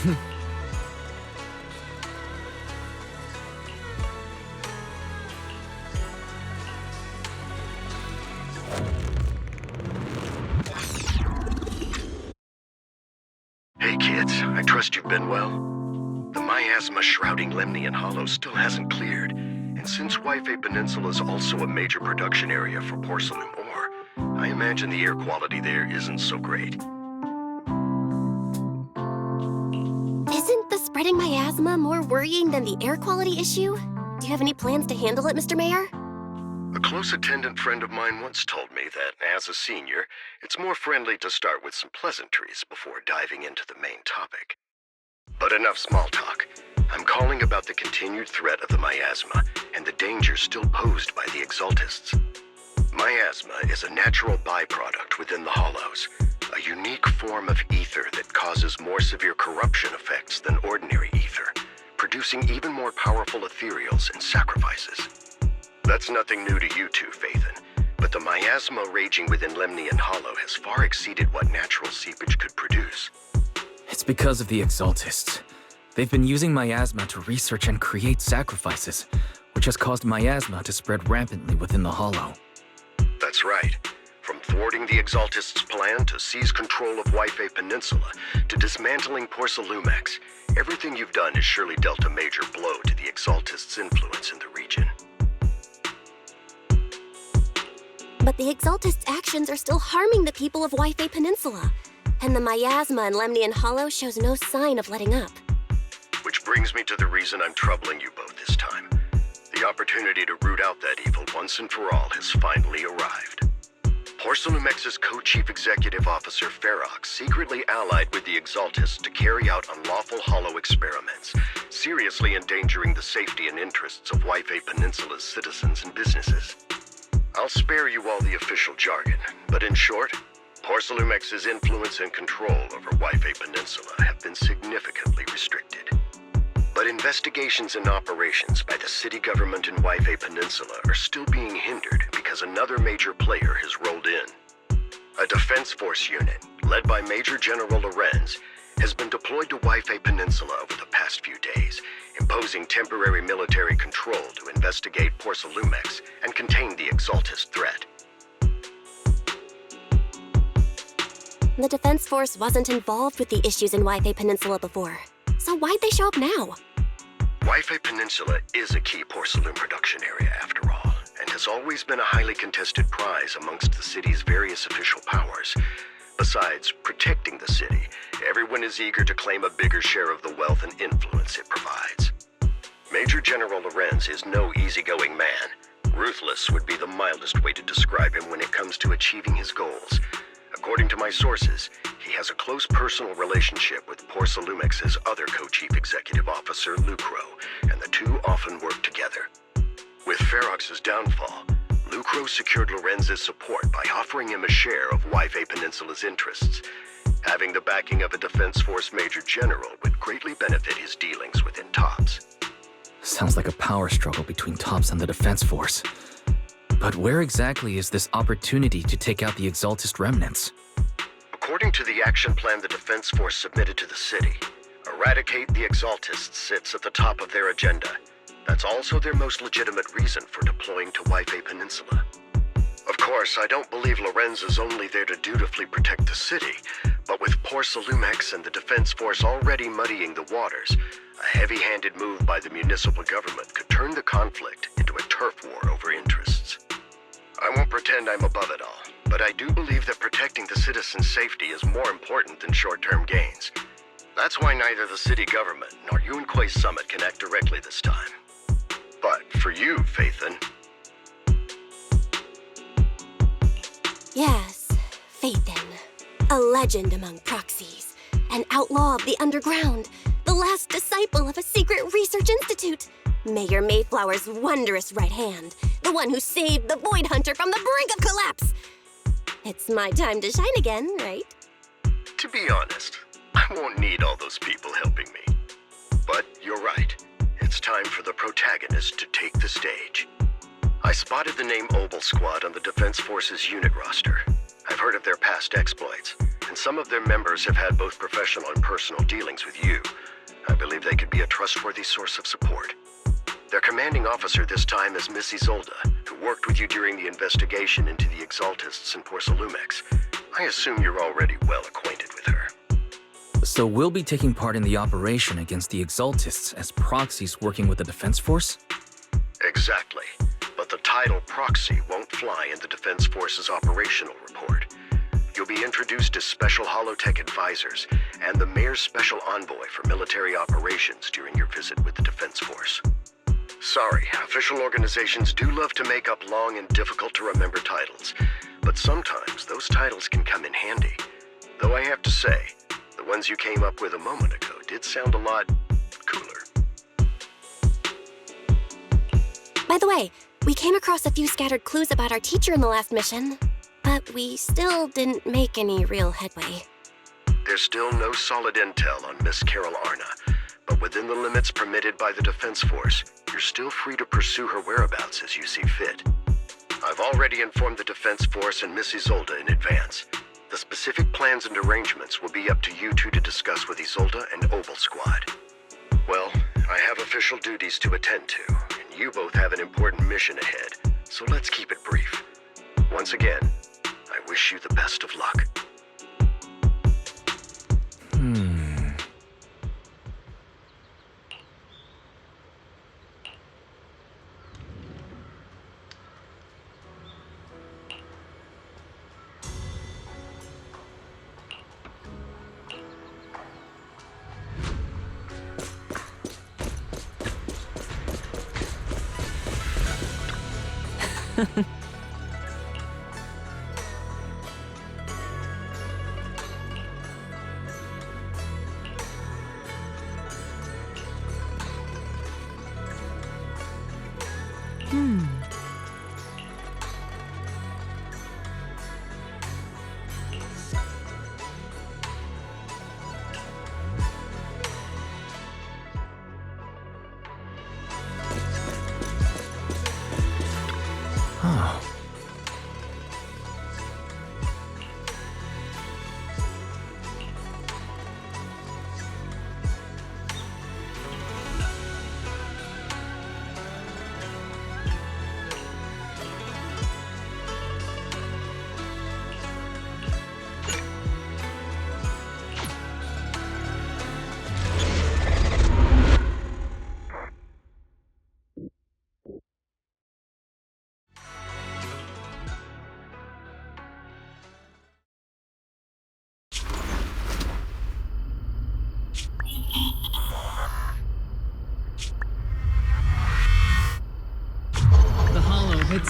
Hey kids, I trust you've been well. The miasma shrouding Lemnian Hollow still hasn't cleared, and since Wi-Fi Peninsula is also a major production area for porcelain ore, I imagine the air quality there isn't so great. Isn't the spreading miasma more worrying than the air quality issue? Do you have any plans to handle it, Mr. Mayor? A close attendant friend of mine once told me that, as a senior, it's more friendly to start with some pleasantries before diving into the main topic. But enough small talk. I'm calling about the continued threat of the miasma and the danger still posed by the Exaltists. Miasma is a natural byproduct within the Hollows, a unique form of ether that causes more severe corruption effects than ordinary ether, producing even more powerful ethereals and sacrifices. That's nothing new to you two, Phaethon, but the miasma raging within Lemnian Hollow has far exceeded what natural seepage could produce. It's because of the Exaltists. They've been using miasma to research and create sacrifices, which has caused miasma to spread rampantly within the Hollow. That's right. From thwarting the Exaltists' plan to seize control of Wi-Fi Peninsula to dismantling Porcelumex, everything you've done has surely dealt a major blow to the Exaltists' influence in the region. But the Exaltists' actions are still harming the people of Wi-Fi Peninsula, and the miasma in Lemnian Hollow shows no sign of letting up. Which brings me to the reason I'm troubling you both this time. The opportunity to root out that evil once and for all has finally arrived. Porcelumex's co-chief executive officer Ferox secretly allied with the Exaltists to carry out unlawful hollow experiments, seriously endangering the safety and interests of Wi-Fi Peninsula's citizens and businesses. I'll spare you all the official jargon, but in short, Porcelumex's influence and control over Wi-Fi Peninsula have been significantly restricted. But investigations and operations by the city government in Wi-Fi Peninsula are still being hindered because another major player has rolled in. A defense force unit, led by Major General Lorenz, has been deployed to Wi-Fi Peninsula over the past few days, imposing temporary military control to investigate Porcelumex and contain the Exaltist threat. The Defense Force wasn't involved with the issues in Wi-Fi Peninsula before, so why'd they show up now? Wi-Fi Peninsula is a key porcelain production area after all, and has always been a highly contested prize amongst the city's various official powers. Besides protecting the city, everyone is eager to claim a bigger share of the wealth and influence it provides. Major General Lorenz is no easygoing man. Ruthless would be the mildest way to describe him when it comes to achieving his goals. According to my sources, he has a close personal relationship with Porcelumex's other co-chief executive officer, Lucro, and the two often work together. With Ferox's downfall, Lucro secured Lorenz's support by offering him a share of Wi-Fi Peninsula's interests. Having the backing of a Defense Force Major General would greatly benefit his dealings within TOPS. Sounds like a power struggle between TOPS and the Defense Force. But where exactly is this opportunity to take out the Exaltist remnants? According to the action plan the Defense Force submitted to the city, eradicate the Exaltists sits at the top of their agenda. That's also their most legitimate reason for deploying to Wi-Fi Peninsula. Of course, I don't believe Lorenz is only there to dutifully protect the city, but with Porcelumex and the Defense Force already muddying the waters, a heavy-handed move by the municipal government could turn the conflict into a turf war over interests. I won't pretend I'm above it all, but I do believe that protecting the citizens' safety is more important than short-term gains. That's why neither the city government nor Yunque's summit can act directly this time. But for you, Phaethon... Yes, Phaethon. A legend among proxies. An outlaw of the underground. The last disciple of a secret research institute. Mayor Mayflower's wondrous right hand. The one who saved the Void Hunter from the brink of collapse. It's my time to shine again, right? To be honest, I won't need all those people helping me. But you're right. It's time for the protagonist to take the stage. I spotted the name Obel Squad on the Defense Force's unit roster. I've heard of their past exploits. and some of their members have had both professional and personal dealings with you. I believe they could be a trustworthy source of support. Their commanding officer this time is Miss Isolde, who worked with you during the investigation into the Exaltists in Porcelumex. I assume you're already well acquainted with her. So we'll be taking part in the operation against the Exaltists as proxies working with the Defense Force? Exactly. But the title proxy won't fly in the Defense Force's operational report. You'll be introduced as Special Holotech Advisors and the Mayor's Special Envoy for military operations during your visit with the Defense Force. Sorry, official organizations do love to make up long and difficult-to-remember titles, but sometimes those titles can come in handy. Though I have to say, the ones you came up with a moment ago did sound a lot cooler. By the way, we came across a few scattered clues about our teacher in the last mission, but we still didn't make any real headway. There's still no solid intel on Miss Carol Arna, but within the limits permitted by the Defense Force, you're still free to pursue her whereabouts as you see fit. I've already informed the Defense Force and Miss Isolde in advance. The specific plans and arrangements will be up to you two to discuss with Isolde and Oval Squad. Well, I have official duties to attend to, and you both have an important mission ahead, so let's keep it brief. Once again, I wish you the best of luck.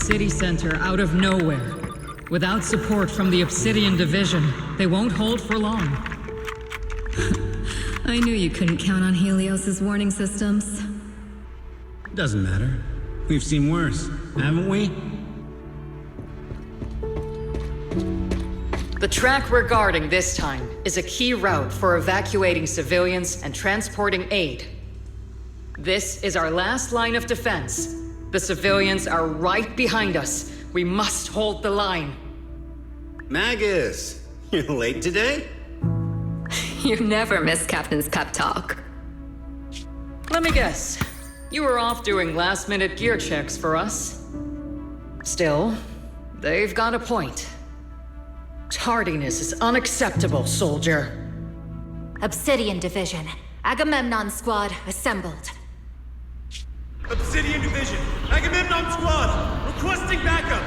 City center out of nowhere. Without support from the Obsidian Division, they won't hold for long. I knew you couldn't count on Helios's warning systems. Doesn't matter. We've seen worse, haven't we? The track we're guarding this time is a key route for evacuating civilians and transporting aid. This is our last line of defense. The civilians are right behind us. We must hold the line. Magus, you're late today? You never miss Captain's pep talk. Let me guess. You were off doing last-minute gear checks for us. Still, they've got a point. Tardiness is unacceptable, soldier. Obsidian Division. Agamemnon Squad assembled. Obsidian Division, Agamemnon Squad, requesting backup!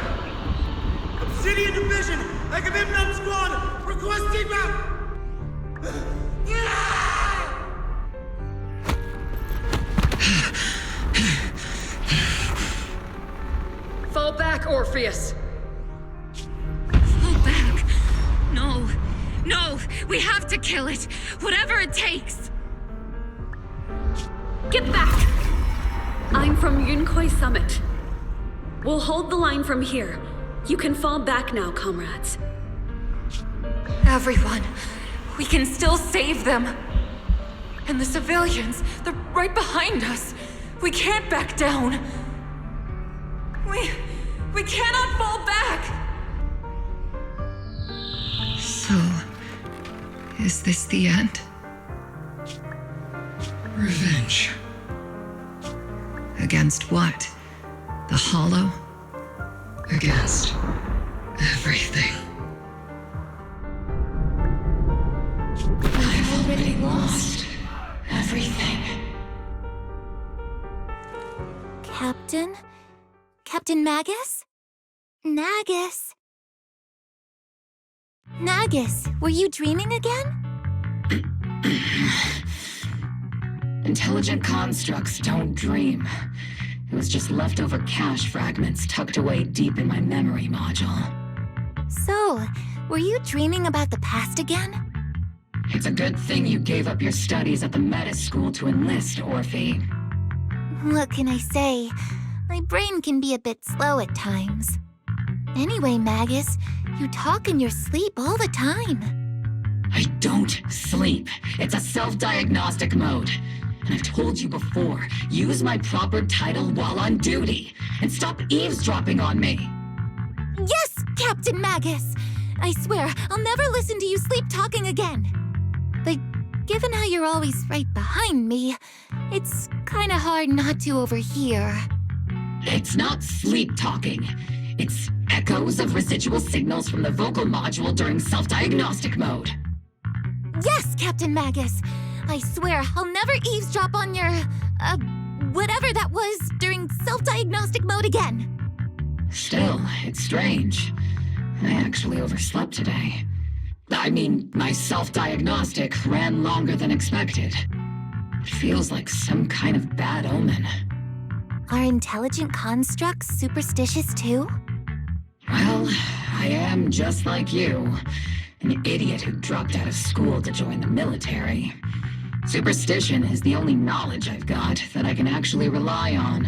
Obsidian Division, Agamemnon Squad, requesting Fall back, Orpheus! Fall back? No. No, we have to kill it. Whatever it takes. Get back! I'm from Yunkoi Summit. We'll hold the line from here. You can fall back now, comrades. Everyone, we can still save them. And the civilians, they're right behind us. We can't back down. We cannot fall back! So, Is this the end? Revenge. Against what? The Hollow? Against everything. I've already lost everything. Captain? Captain Magus? Nagus? Nagus, were you dreaming again? Intelligent constructs don't dream. It was just leftover cache fragments tucked away deep in my memory module. So, were you dreaming about the past again? It's a good thing you gave up your studies at the Meta School to enlist, Orphe. What can I say? My brain can be a bit slow at times. Anyway, Magus, you talk in your sleep all the time. I don't sleep. It's a self-diagnostic mode. And I've told you before, use my proper title while on duty, and stop eavesdropping on me. Yes, Captain Magus! I swear, I'll never listen to you sleep talking again. But given how you're always right behind me, it's kinda hard not to overhear. It's not sleep talking. It's echoes of residual signals from the vocal module during self-diagnostic mode. Yes, Captain Magus! I swear I'll never eavesdrop on your, whatever that was during self-diagnostic mode again. Still, it's strange. I actually overslept today. I mean, my self-diagnostic ran longer than expected. It feels like some kind of bad omen. Are intelligent constructs superstitious too? Well, I am just like you. An idiot who dropped out of school to join the military. Superstition is the only knowledge I've got that I can actually rely on.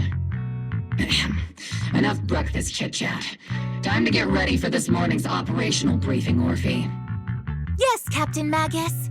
Enough breakfast chit-chat. Time to get ready for this morning's operational briefing, Orphe. Yes, Captain Magus.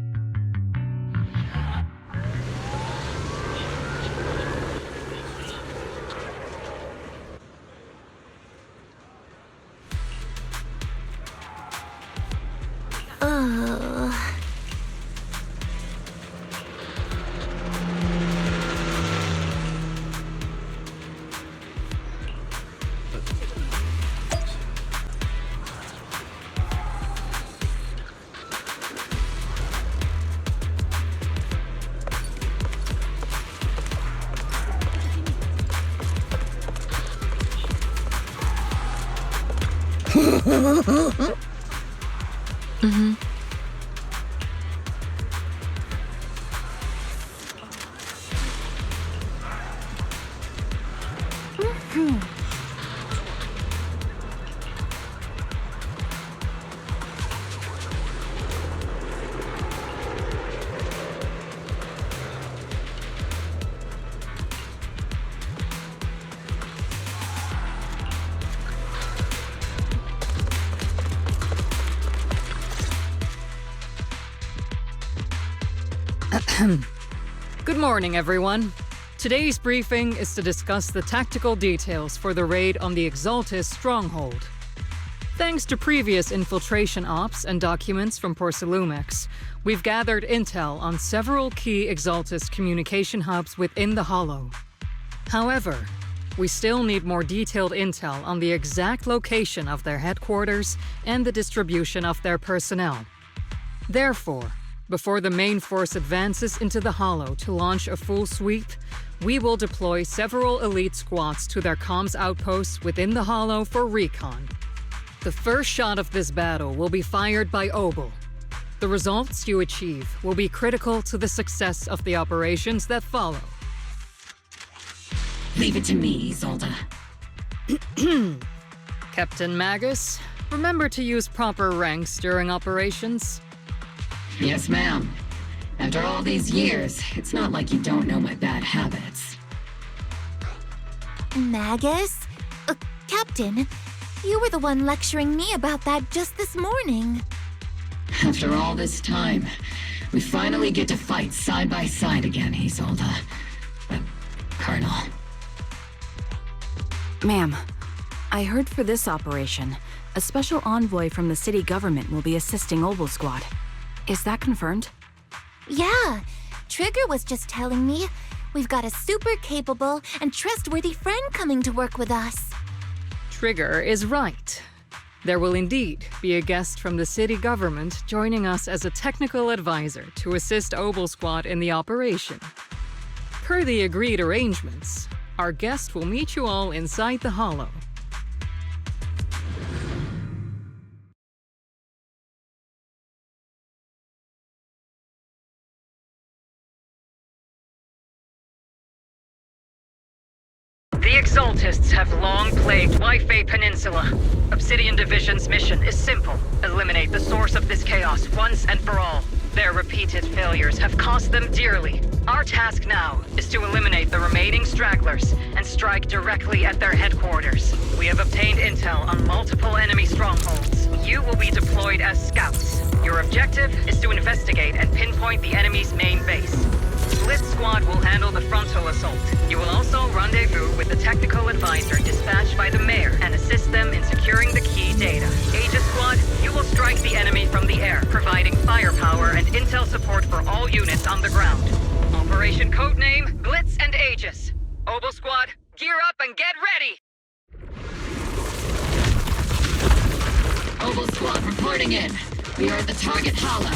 Good morning, everyone. Today's briefing is to discuss the tactical details for the raid on the Exaltis stronghold. Thanks to previous infiltration ops and documents from Porcelumex, we've gathered intel on several key Exaltis communication hubs within the Hollow. However, we still need more detailed intel on the exact location of their headquarters and the distribution of their personnel. Therefore, before the main force advances into the Hollow to launch a full sweep, we will deploy several elite squads to their comms outposts within the Hollow for recon. The first shot of this battle will be fired by Obel. The results you achieve will be critical to the success of the operations that follow. Leave it to me, Isolde. Captain Magus, remember to use proper ranks during operations. Yes, ma'am. After all these years, it's not like you don't know my bad habits. Magus? Captain, you were the one lecturing me about that just this morning. After all this time, we finally get to fight side by side again, Isolde. Colonel. Ma'am, I heard for this operation, a special envoy from the city government will be assisting Obel Squad. Is that confirmed? Yeah, Trigger was just telling me we've got a super capable and trustworthy friend coming to work with us. Trigger is right. There will indeed be a guest from the city government joining us as a technical advisor to assist Obel Squad in the operation. Per the agreed arrangements, our guest will meet you all inside the Hollow. The Exaltists have long plagued Wi-Fi Peninsula. Obsidian Division's mission is simple. Eliminate the source of this chaos once and for all. Their repeated failures have cost them dearly. Our task now is to eliminate the remaining stragglers and strike directly at their headquarters. We have obtained intel on multiple enemy strongholds. You will be deployed as scouts. Your objective is to investigate and pinpoint the enemy's main base. Blitz Squad will handle the frontal assault. You will also rendezvous with the technical advisor dispatched by the mayor and assist them in securing the key data. Aegis Squad, you will strike the enemy from the air, providing firepower and intel support for all units on the ground. Operation Codename Blitz and Aegis. Obel Squad, gear up and get ready! Obel Squad reporting in. We are at the target hollow.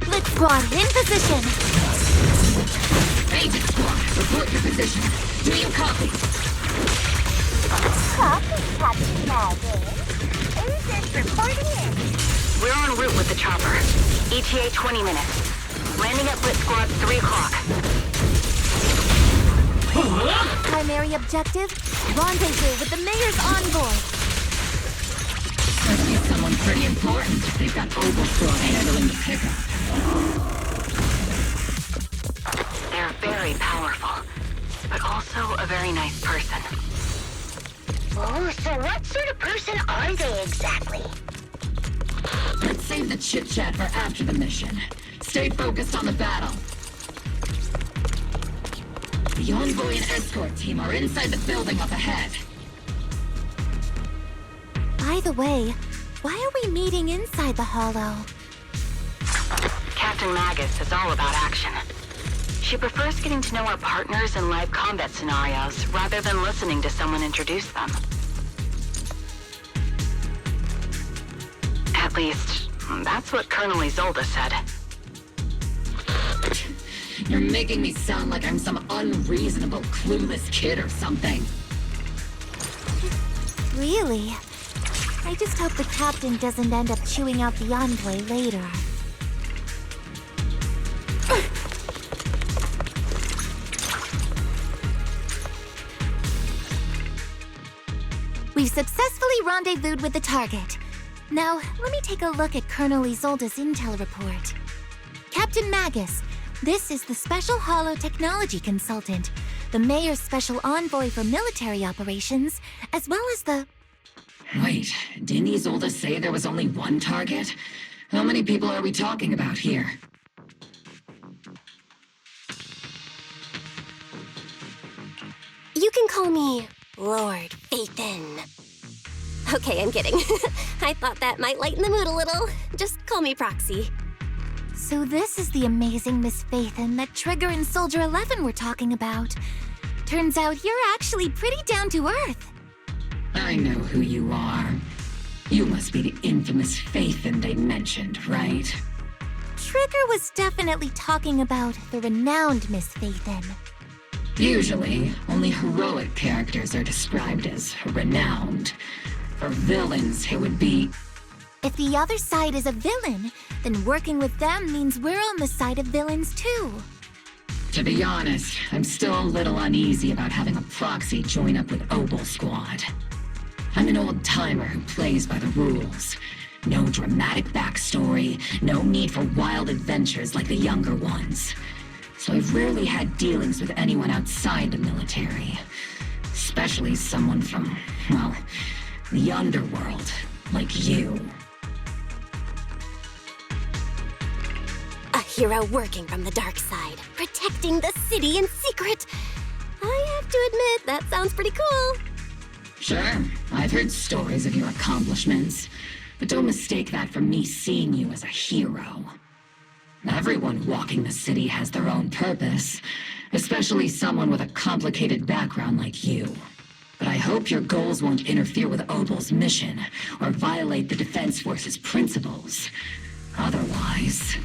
Blitz Squad, in position! Agent Squad, report your position. Do you copy? Copy, Captain Magus. Agent reporting in. We're en route with the chopper. ETA 20 minutes. Landing at Blitz Squad 3 o'clock. Primary objective, rendezvous with the mayor's envoy. Must be someone pretty important. They've got Obel Squad handling the pickup. They're very powerful, but also a very nice person. Oh, so what sort of person are they exactly? Let's save the chit-chat for after the mission. Stay focused on the battle. The Envoy and escort team are inside the building up ahead. By the way, why are we meeting inside the Hollow? Captain Magus is all about action. She prefers getting to know our partners in live combat scenarios rather than listening to someone introduce them. At least, that's what Colonel Isolde said. You're making me sound like I'm some unreasonable, clueless kid or something. Really? I just hope the captain doesn't end up chewing out the envoy later. We've successfully rendezvoused with the target. Now, let me take a look at Colonel Isolde's intel report. Captain Magus, this is the Special Hollow Technology Consultant, the Mayor's Special Envoy for Military Operations, as well as the... Wait, didn't Isolde say there was only one target? How many people are we talking about here? You can call me Lord Phaethon. Okay, I'm kidding. I thought that might lighten the mood a little. Just call me Proxy. So this is the amazing Miss Phaethon that Trigger and Soldier 11 were talking about. Turns out you're actually pretty down to earth. I know who you are. You must be the infamous Phaethon they mentioned, right? Trigger was definitely talking about the renowned Miss Phaethon. Usually, only heroic characters are described as renowned. For villains, it would be... If the other side is a villain, then working with them means we're on the side of villains too. To be honest, I'm still a little uneasy about having a proxy join up with Obel Squad. I'm an old-timer who plays by the rules. No dramatic backstory, no need for wild adventures like the younger ones. So I've rarely had dealings with anyone outside the military. Especially someone from, well, the underworld, like you. A hero working from the dark side, protecting the city in secret. I have to admit, that sounds pretty cool. Sure, I've heard stories of your accomplishments, but don't mistake that for me seeing you as a hero. Everyone walking the city has their own purpose, especially someone with a complicated background like you. But I hope your goals won't interfere with Opal's mission, or violate the Defense Force's principles. Otherwise...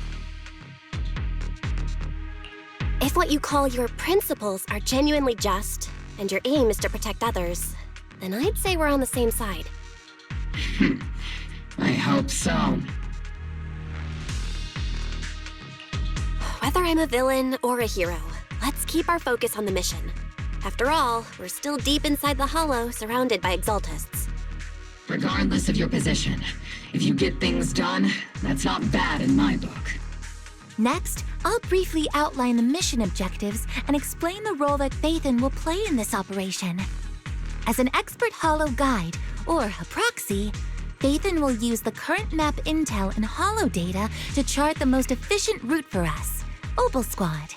If what you call your principles are genuinely just, and your aim is to protect others, then I'd say we're on the same side. I hope so. Whether I'm a villain or a hero, let's keep our focus on the mission. After all, we're still deep inside the Hollow, surrounded by Exaltists. Regardless of your position, if you get things done, that's not bad in my book. Next, I'll briefly outline the mission objectives and explain the role that Phaethon will play in this operation. As an expert Hollow guide, or a proxy, Phaethon will use the current map intel and Hollow data to chart the most efficient route for us, Opal Squad.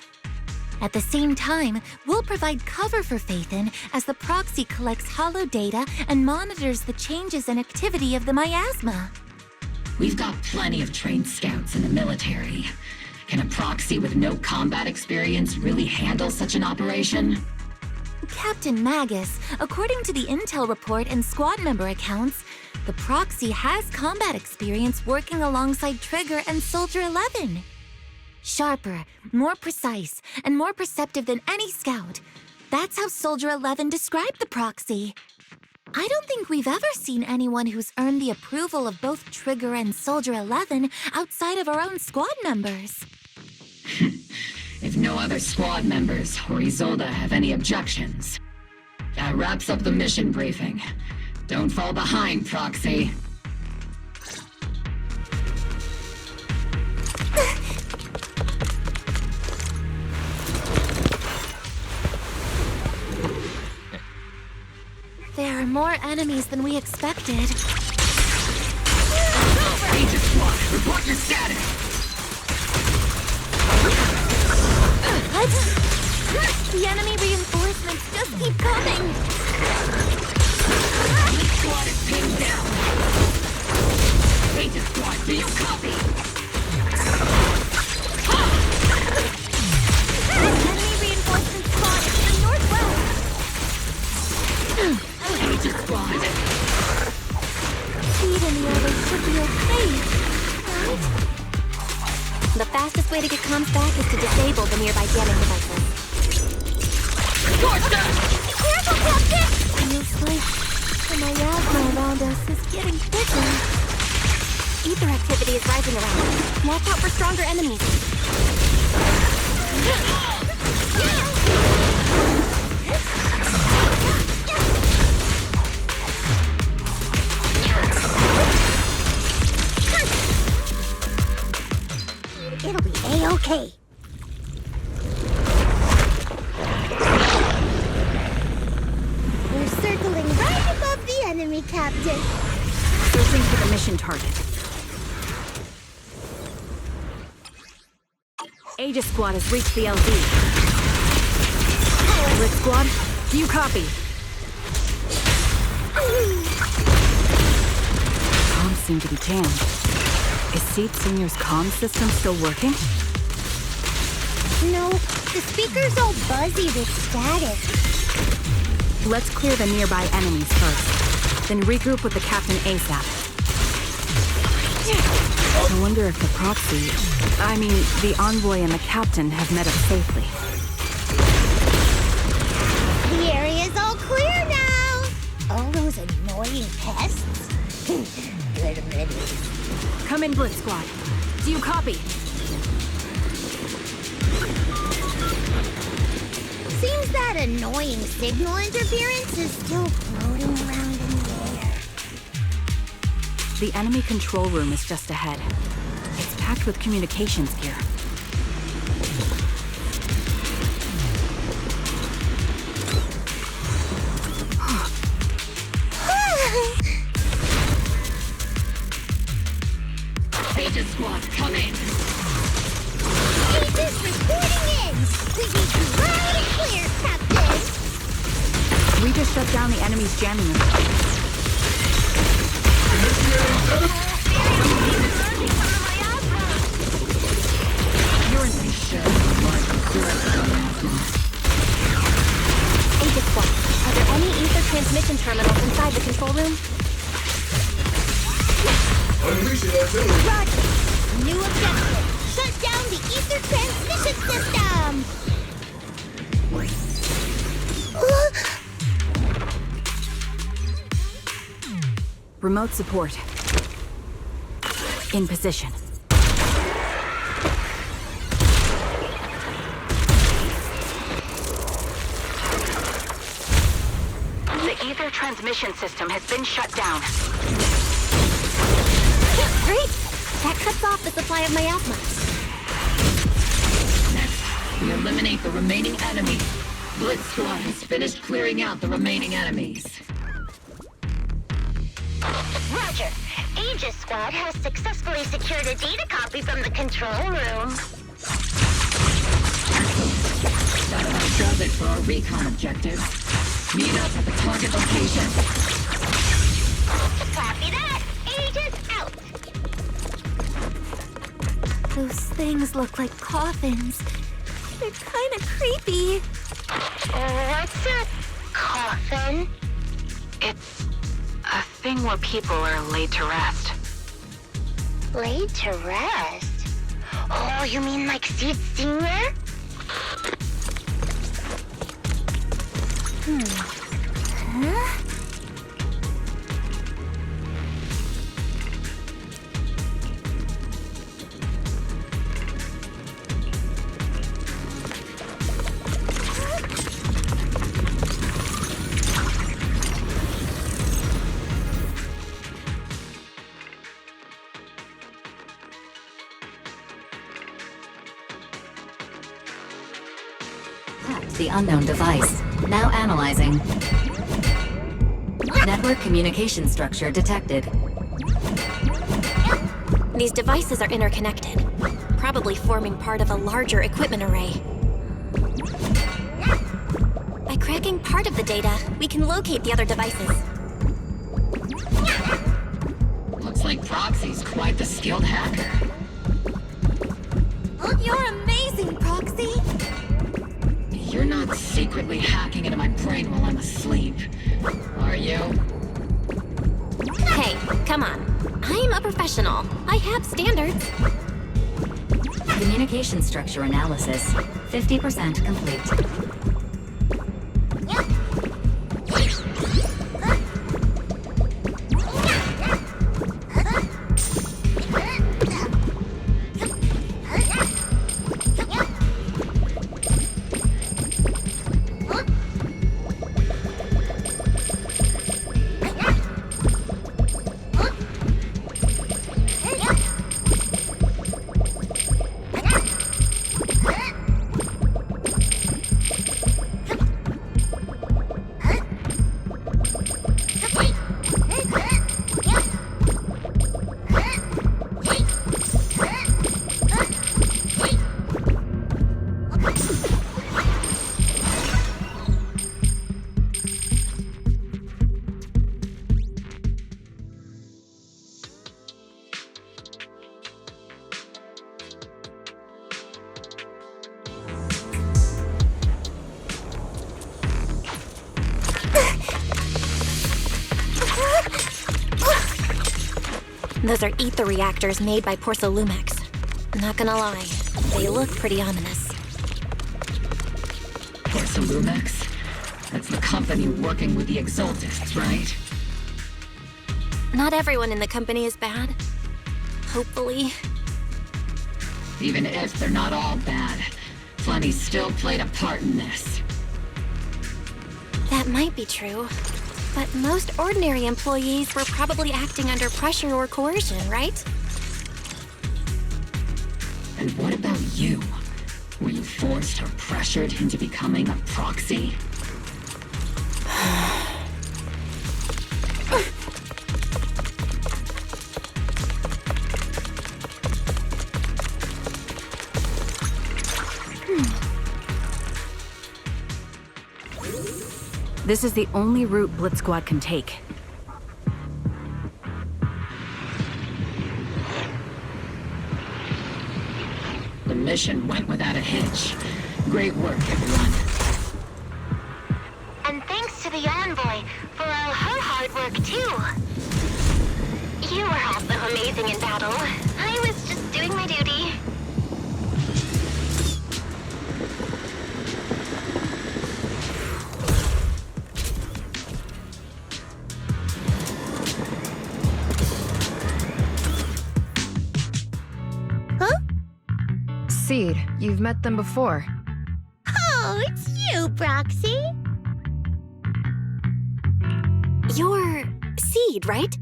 At the same time, we'll provide cover for Phaethon as the proxy collects Hollow data and monitors the changes and activity of the miasma. We've got plenty of trained scouts in the military. Can a proxy with no combat experience really handle such an operation? Captain Magus, according to the intel report and squad member accounts, the proxy has combat experience working alongside Trigger and Soldier 11. Sharper, more precise, and more perceptive than any scout. That's how Soldier 11 described the proxy. I don't think we've ever seen anyone who's earned the approval of both Trigger and Soldier 11 outside of our own squad members. If no other squad members or Isolde have any objections, that wraps up the mission briefing. Don't fall behind, Proxy. There are more enemies than we expected. Agent Squad, report your status! What? The enemy reinforcements just keep coming! Each squad is pinned down! Agent Squad, do you copy? Enemy reinforcement spotted to the northwest! Agent Squad! Speed and the others should be okay, right? The fastest way to get comms back is to disable the nearby jamming devices. Careful, Captain! Feels like the miasma around us is getting thicker. Ether activity is rising around. Watch out for stronger enemies. It'll be A-okay. We're circling right above the enemy, Captain. Searching for the mission target. Aegis Squad has reached the LZ. Red Squad, do you copy? Comms seem to be jammed. Is Seed Senior's comm system still working? No, the speaker's all buzzy with static. Let's clear the nearby enemies first, then regroup with the Captain ASAP. I wonder if the proxy, the Envoy and the Captain have met up safely. The area's all clear now. All those annoying pests? Good riddance. Come in, Blitz Squad. Do you copy? Seems that annoying signal interference is still floating around in the air. The enemy control room is just ahead. It's packed with communications gear. Agent Squad, come in! He's jamming us. You're in show. Agent Squad, are there any ether transmission terminals inside the control room? Roger. New objective. Shut down the ether transmission system. Remote support. In position. The ether transmission system has been shut down. Great! That cuts off the supply of miasma. Next, we eliminate the remaining enemy. Blitz Squad has finished clearing out the remaining enemies. Roger. Aegis Squad has successfully secured a data copy from the control room. That about does it for our recon objectives. Meet up at the target location. Copy that. Aegis out. Those things look like coffins. They're kind of creepy. What's a coffin? It's a thing where people are laid to rest. Laid to rest? Oh, you mean like Seed Senior? Huh? The unknown device. Now analyzing. Network communication structure detected. These devices are interconnected, probably forming part of a larger equipment array. By cracking part of the data, we can locate the other devices. Looks like Proxy's quite the skilled hacker. You're amazing, Proxy! You're not secretly hacking into my brain while I'm asleep, are you? Hey, come on. I'm a professional. I have standards. Communication structure analysis. 50% complete. Those are ether reactors made by Lumex. Not gonna lie, they look pretty ominous. Lumex? That's the company working with the Exaltists, right? Not everyone in the company is bad. Hopefully. Even if they're not all bad, plenty still played a part in this. That might be true. But most ordinary employees were probably acting under pressure or coercion, right? And what about you? Were you forced or pressured into becoming a proxy? This is the only route Blitz Squad can take. The mission went without a hitch. Great work, everyone. And thanks to the Envoy for all her hard work, too. You were also amazing in battle. I was just doing my duty. Seed, you've met them before. Oh, it's you, Proxy. You're Seed, right?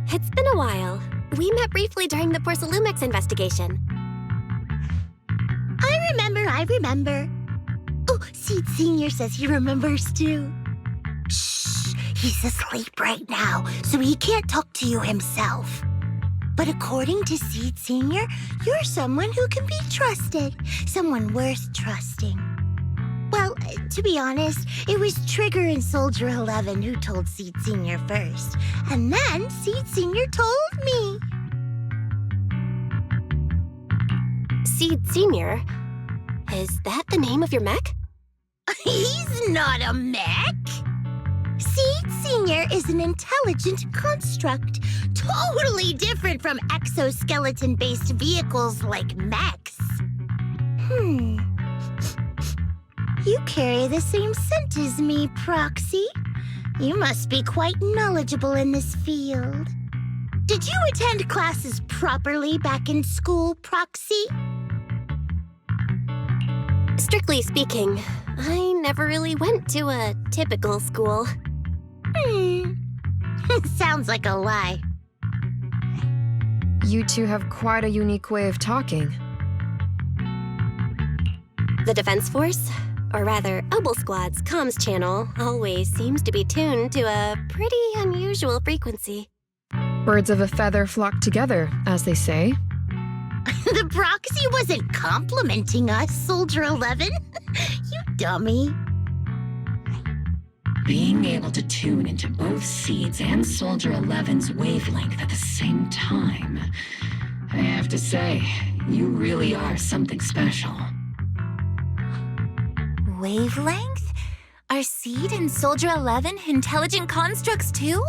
It's been a while. We met briefly during the Porcelumex investigation. I remember. Oh, Seed Senior says he remembers too. Shh, he's asleep right now, so he can't talk to you himself. But according to Seed Senior, you're someone who can be trusted. Someone worth trusting. Well, to be honest, it was Trigger and Soldier 11 who told Seed Senior first. And then Seed Senior told me. Seed Senior? Is that the name of your mech? He's not a mech. Seed Senior is an intelligent construct, totally different from exoskeleton-based vehicles like mechs. You carry the same scent as me, Proxy. You must be quite knowledgeable in this field. Did you attend classes properly back in school, Proxy? Strictly speaking, I never really went to a typical school. Sounds like a lie. You two have quite a unique way of talking. The Defense Force, or rather, Obel Squad's comms channel, always seems to be tuned to a pretty unusual frequency. Birds of a feather flock together, as they say. The Proxy wasn't complimenting us, Soldier 11. You dummy. Being able to tune into both Seed's and Soldier 11's wavelength at the same time. I have to say, you really are something special. Wavelength? Are Seed and Soldier 11 intelligent constructs too?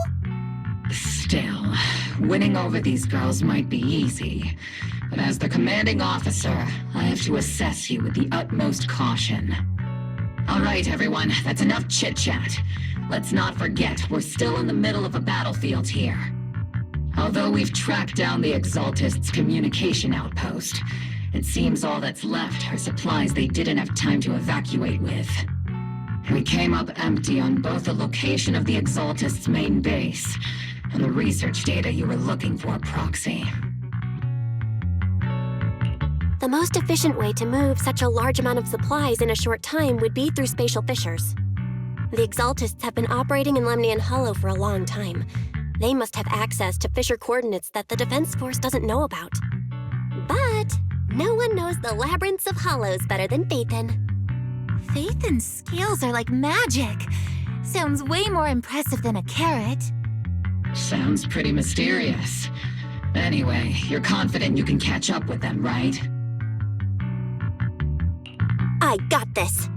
Still, winning over these girls might be easy. But as the commanding officer, I have to assess you with the utmost caution. All right, everyone, that's enough chit-chat. Let's not forget, we're still in the middle of a battlefield here. Although we've tracked down the Exaltists' communication outpost, it seems all that's left are supplies they didn't have time to evacuate with. We came up empty on both the location of the Exaltists' main base and the research data you were looking for, Proxy. The most efficient way to move such a large amount of supplies in a short time would be through spatial fissures. The Exaltists have been operating in Lemnian Hollow for a long time. They must have access to fissure coordinates that the Defense Force doesn't know about. But no one knows the labyrinths of hollows better than Phaethon. Phaethon's scales are like magic. Sounds way more impressive than a carrot. Sounds pretty mysterious. Anyway, you're confident you can catch up with them, right? I got this.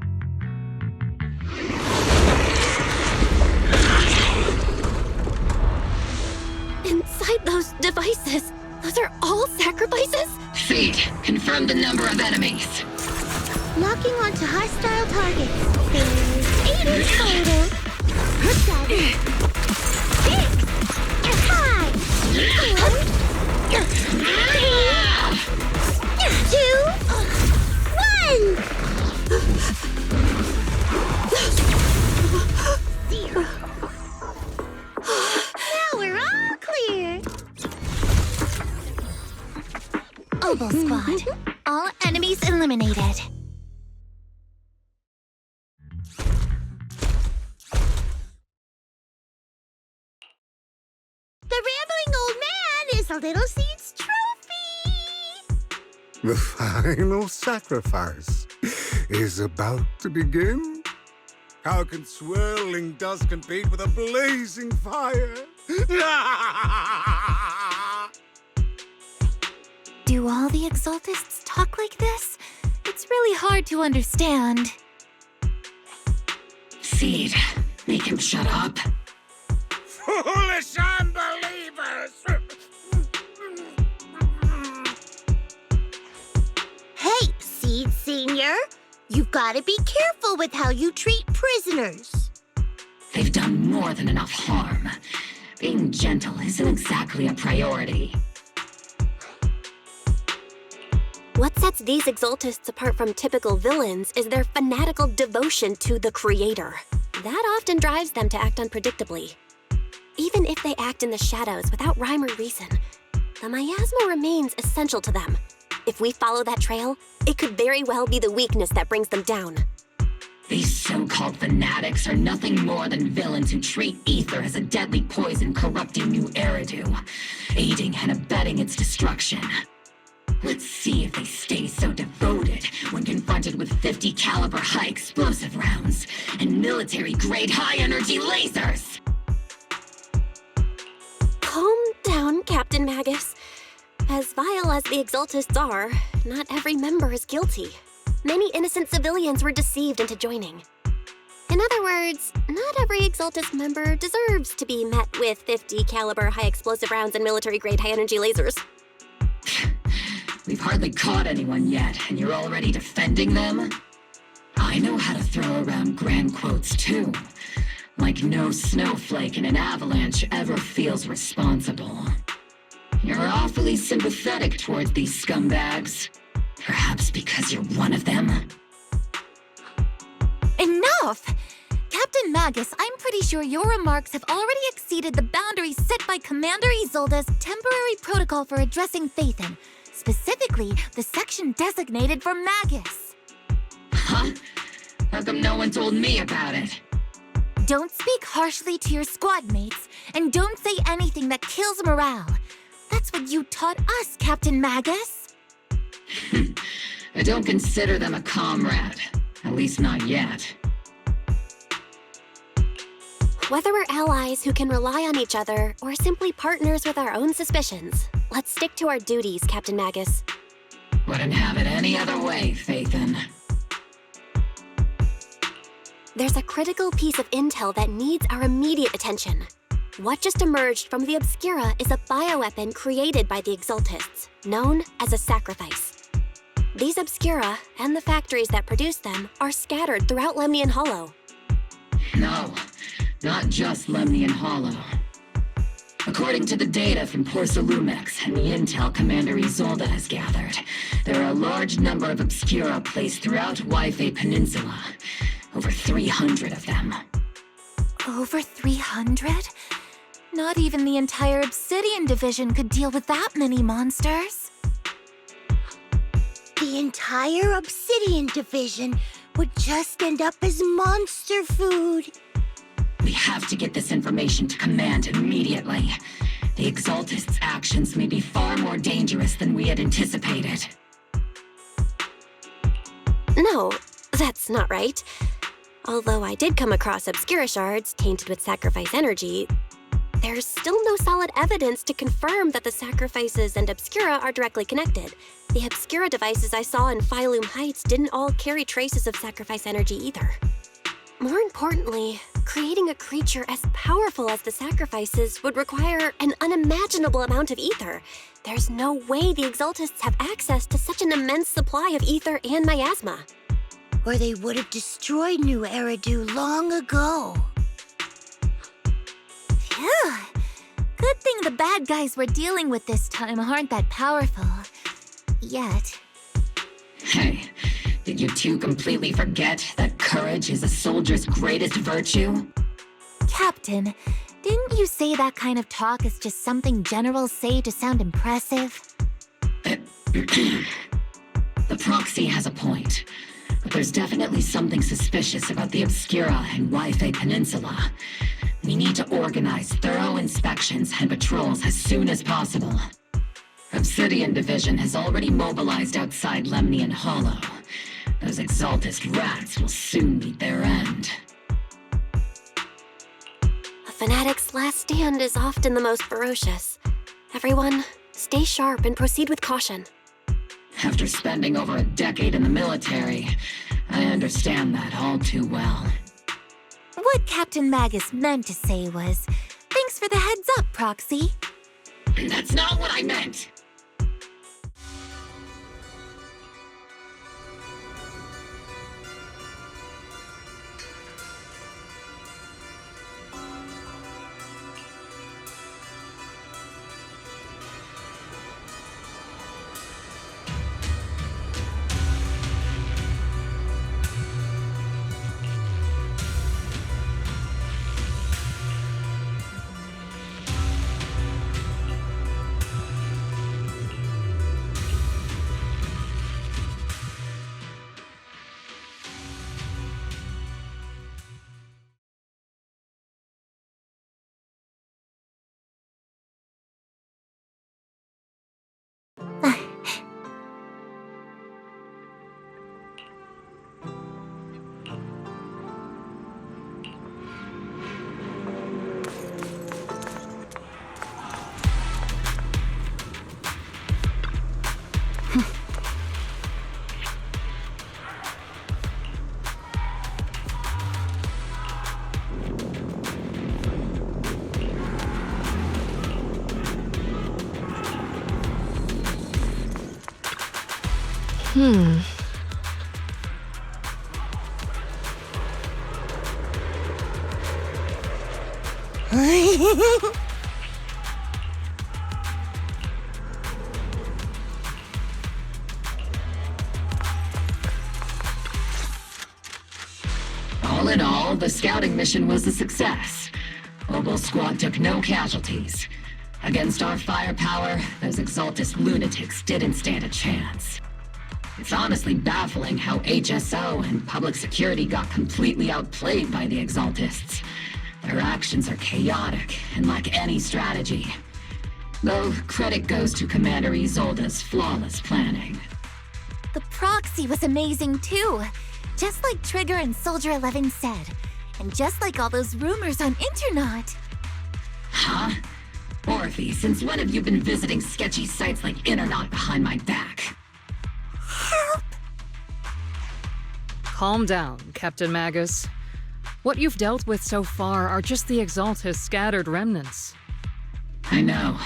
Inside those devices, those are all sacrifices? Seed, confirm the number of enemies. Locking onto hostile targets. There's 8 in total. 7, 6, 5, 4, 3, 2, 1. 0. Now we're all clear. Obel Squad. All enemies eliminated. The rambling old man is a little Seed's trophy. The final sacrifice is about to begin. How can swirling dust compete with a blazing fire? Do all the Exaltists talk like this? It's really hard to understand. Seed, make him shut up. Foolish unbelievers! Hey, Seed Senior! You've got to be careful with how you treat prisoners. They've done more than enough harm. Being gentle isn't exactly a priority. What sets these Exaltists apart from typical villains is their fanatical devotion to the Creator. That often drives them to act unpredictably. Even if they act in the shadows without rhyme or reason, the miasma remains essential to them. If we follow that trail, it could very well be the weakness that brings them down. These so-called fanatics are nothing more than villains who treat ether as a deadly poison corrupting new Eridu, aiding and abetting its destruction. Let's see if they stay so devoted when confronted with 50 caliber high explosive rounds and military-grade high-energy lasers! Calm down, Captain Magus. As vile as the Exaltists are, not every member is guilty. Many innocent civilians were deceived into joining. In other words, not every Exaltist member deserves to be met with 50 caliber high explosive rounds and military-grade high-energy lasers. We've hardly caught anyone yet, and you're already defending them? I know how to throw around grand quotes too. Like no snowflake in an avalanche ever feels responsible. You're awfully sympathetic towards these scumbags. Perhaps because you're one of them? Enough! Captain Magus, I'm pretty sure your remarks have already exceeded the boundaries set by Commander Isolde's temporary protocol for addressing Phaethon. Specifically, the section designated for Magus. Huh? How come no one told me about it? Don't speak harshly to your squad mates, and don't say anything that kills morale. That's what you taught us, Captain Magus. I don't consider them a comrade. At least not yet. Whether we're allies who can rely on each other, or simply partners with our own suspicions, let's stick to our duties, Captain Magus. Wouldn't have it any other way, Phaethon. There's a critical piece of intel that needs our immediate attention. What just emerged from the Obscura is a bioweapon created by the Exaltists, known as a sacrifice. These Obscura, and the factories that produce them, are scattered throughout Lemnian Hollow. No, not just Lemnian Hollow. According to the data from Porcelumex and the intel Commander Isolde has gathered, there are a large number of Obscura placed throughout Yphae Peninsula. Over 300 of them. Over 300? Not even the entire Obsidian Division could deal with that many monsters. The entire Obsidian Division would just end up as monster food. We have to get this information to Command immediately. The Exaltists' actions may be far more dangerous than we had anticipated. No, that's not right. Although I did come across Obscura shards tainted with sacrifice energy, there's still no solid evidence to confirm that the sacrifices and Obscura are directly connected. The Obscura devices I saw in Phylum Heights didn't all carry traces of sacrifice energy either. More importantly, creating a creature as powerful as the sacrifices would require an unimaginable amount of ether. There's no way the Exaltists have access to such an immense supply of ether and miasma. Or they would have destroyed New Eridu long ago. Phew. Good thing the bad guys we're dealing with this time aren't that powerful. Yet. Hey, did you two completely forget that courage is a soldier's greatest virtue? Captain, didn't you say that kind of talk is just something generals say to sound impressive? The proxy has a point. But there's definitely something suspicious about the Obscura and Yphae Peninsula. We need to organize thorough inspections and patrols as soon as possible. Obsidian Division has already mobilized outside Lemnian Hollow. Those Exaltist rats will soon meet their end. fanatic's last stand is often the most ferocious. Everyone, stay sharp and proceed with caution. After spending over a decade in the military, I understand that all too well. What Captain Magus meant to say was, thanks for the heads up, Proxy. That's not what I meant! All in all, the scouting mission was a success. Obel's squad took no casualties. Against our firepower, those Exaltist lunatics didn't stand a chance. It's honestly baffling how HSO and public security got completely outplayed by the Exaltists. Their actions are chaotic and lack any strategy. Though credit goes to Commander Isolde's flawless planning. The proxy was amazing too. Just like Trigger and Soldier 11 said. And just like all those rumors on Internet. Huh? Orphe, since when have you been visiting sketchy sites like Internet behind my back? Help! Calm down, Captain Magus. What you've dealt with so far are just the Exaltist scattered remnants. I know.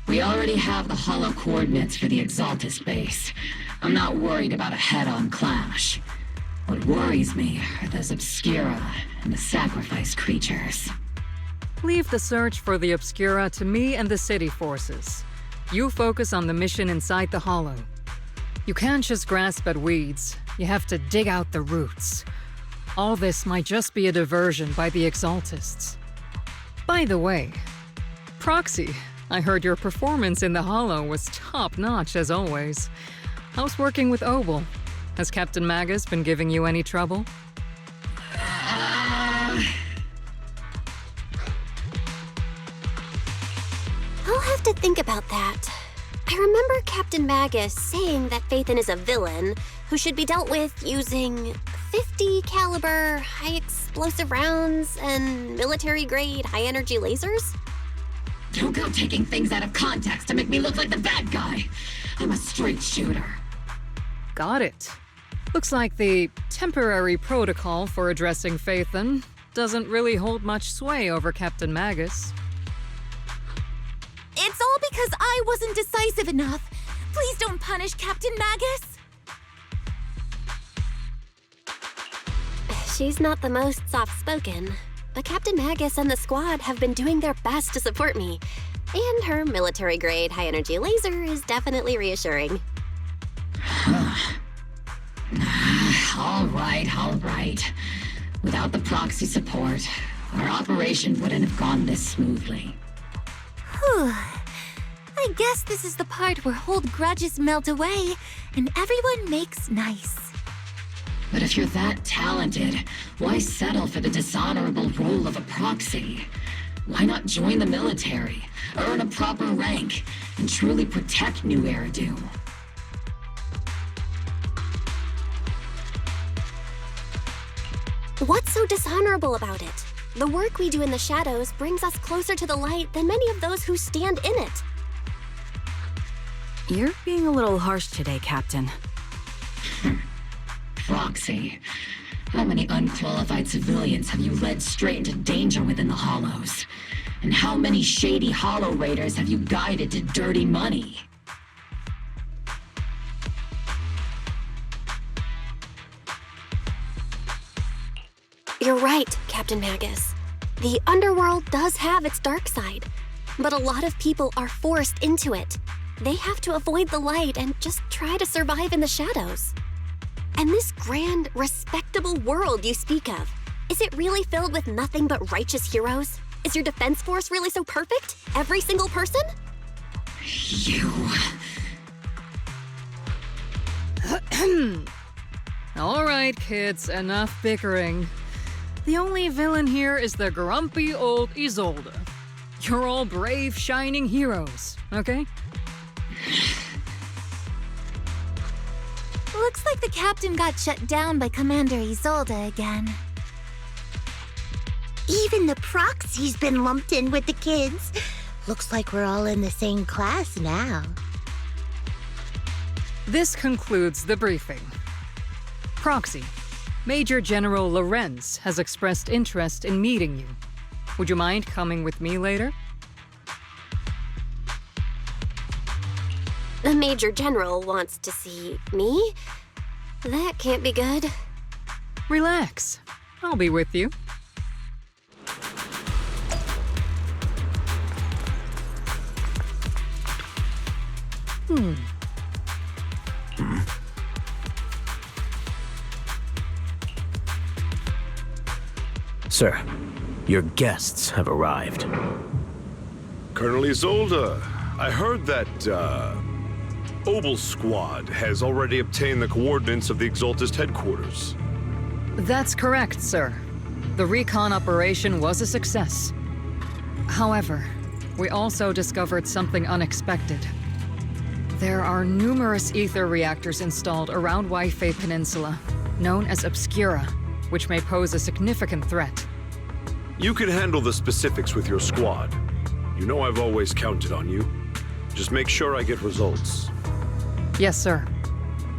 We already have the hollow coordinates for the Exaltist base. I'm not worried about a head-on clash. What worries me are those Obscura and the sacrifice creatures. Leave the search for the Obscura to me and the city forces. You focus on the mission inside the Hollow. You can't just grasp at weeds. You have to dig out the roots. All this might just be a diversion by the Exaltists. By the way, Proxy, I heard your performance in the Hollow was top-notch as always. How's working with Obel? Has Captain Magus been giving you any trouble? I'll have to think about that. I remember Captain Magus saying that Phaethon is a villain who should be dealt with using 50 caliber high explosive rounds and military-grade high-energy lasers? Don't go taking things out of context to make me look like the bad guy. I'm a straight shooter. Got it. Looks like the temporary protocol for addressing Phaethon doesn't really hold much sway over Captain Magus. It's all because I wasn't decisive enough. Please don't punish Captain Magus. She's not the most soft-spoken, but Captain Magus and the squad have been doing their best to support me. And her military-grade high-energy laser is definitely reassuring. All right. Without the proxy support, our operation wouldn't have gone this smoothly. Whew. I guess this is the part where old grudges melt away and everyone makes nice. But if you're that talented, why settle for the dishonorable role of a proxy? Why not join the military, earn a proper rank, and truly protect New Eridu? What's so dishonorable about it? The work we do in the shadows brings us closer to the light than many of those who stand in it. You're being a little harsh today, Captain. Proxy, how many unqualified civilians have you led straight into danger within the Hollows? And how many shady Hollow Raiders have you guided to dirty money? You're right, Captain Magus. The underworld does have its dark side, but a lot of people are forced into it. They have to avoid the light and just try to survive in the shadows. And this grand, respectable world you speak of, is it really filled with nothing but righteous heroes? Is your defense force really so perfect? Every single person? You... All right, kids, enough bickering. The only villain here is the grumpy old Isolde. You're all brave, shining heroes, okay? Looks like the captain got shut down by Commander Isolde again. Even the proxy's been lumped in with the kids. Looks like we're all in the same class now. This concludes the briefing. Proxy, Major General Lorenz has expressed interest in meeting you. Would you mind coming with me later? The Major General wants to see me? That can't be good. Relax. I'll be with you. Sir, your guests have arrived. Colonel Isolde, I heard that, Obel Squad has already obtained the coordinates of the Exaltist headquarters. That's correct, sir. The recon operation was a success. However, we also discovered something unexpected. There are numerous ether reactors installed around Wi-Fi Peninsula, known as Obscura, which may pose a significant threat. You can handle the specifics with your squad. You know I've always counted on you. Just make sure I get results. Yes, sir.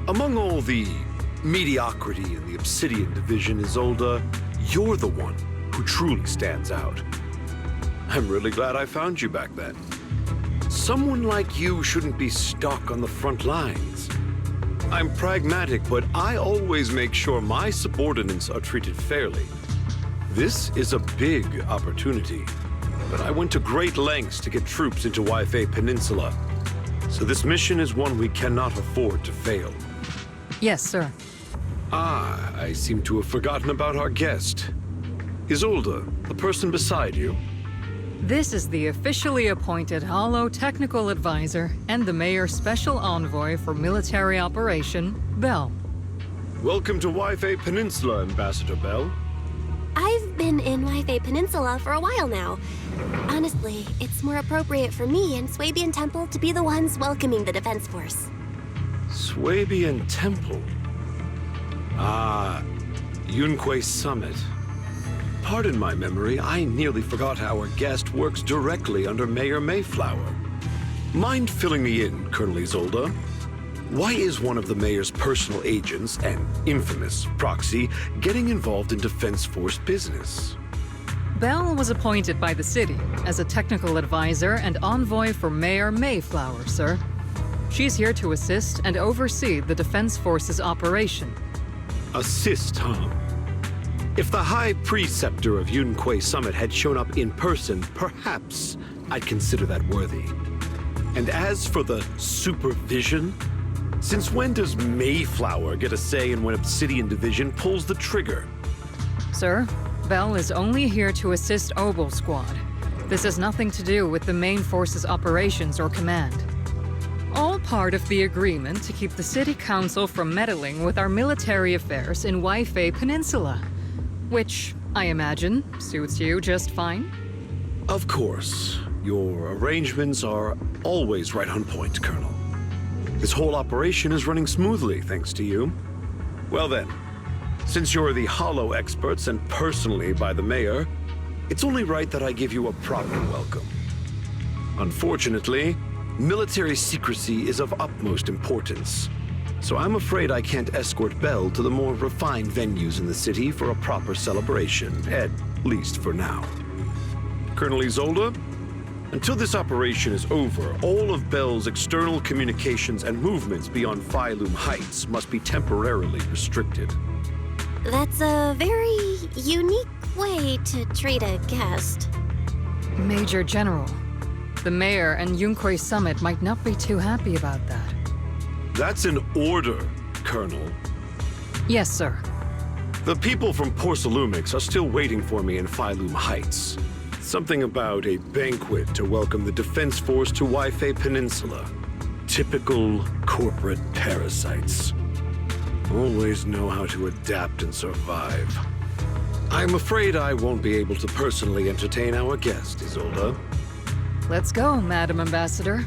Among all the mediocrity in the Obsidian Division, Isolde, you're the one who truly stands out. I'm really glad I found you back then. Someone like you shouldn't be stuck on the front lines. I'm pragmatic, but I always make sure my subordinates are treated fairly. This is a big opportunity, but I went to great lengths to get troops into Wi-Fi Peninsula. So this mission is one we cannot afford to fail. Yes, sir. Ah, I seem to have forgotten about our guest. Isolde, the person beside you. This is the officially appointed Hollow Technical Advisor and the Mayor's Special Envoy for Military Operation, Bell. Welcome to Wi-Fi Peninsula, Ambassador Bell. I've been in Wi-Fi Peninsula for a while now. Honestly, it's more appropriate for me and Swabian Temple to be the ones welcoming the Defense Force. Swabian Temple? Ah, Envoy Summit. Pardon my memory, I nearly forgot our guest works directly under Mayor Mayflower. Mind filling me in, Colonel Isolde? Why is one of the Mayor's personal agents, an infamous proxy, getting involved in Defense Force business? Bell was appointed by the city as a technical advisor and envoy for Mayor Mayflower, sir. She's here to assist and oversee the Defense Force's operation. Assist, huh? If the High Preceptor of Envoy Summit had shown up in person, perhaps I'd consider that worthy. And as for the supervision, since when does Mayflower get a say in when Obsidian Division pulls the trigger? Sir, Bell is only here to assist Obel Squad. This has nothing to do with the main force's operations or command. All part of the agreement to keep the City Council from meddling with our military affairs in Wi-Fi Peninsula. Which, I imagine, suits you just fine? Of course. Your arrangements are always right on point, Colonel. This whole operation is running smoothly, thanks to you. Well then, since you're the Hollow experts and personally by the Mayor, it's only right that I give you a proper welcome. Unfortunately, military secrecy is of utmost importance, so I'm afraid I can't escort Belle to the more refined venues in the city for a proper celebration, at least for now. Colonel Isolde, until this operation is over, all of Belle's external communications and movements beyond Phylum Heights must be temporarily restricted. That's a very unique way to treat a guest. Major General, the mayor and Yunkoi Summit might not be too happy about that. That's an order, Colonel. Yes, sir. The people from Porcelumix are still waiting for me in Phylum Heights. Something about a banquet to welcome the Defense Force to Waifei Peninsula. Typical corporate parasites. Always know how to adapt and survive. I'm afraid I won't be able to personally entertain our guest, Isolde. Let's go, Madam Ambassador.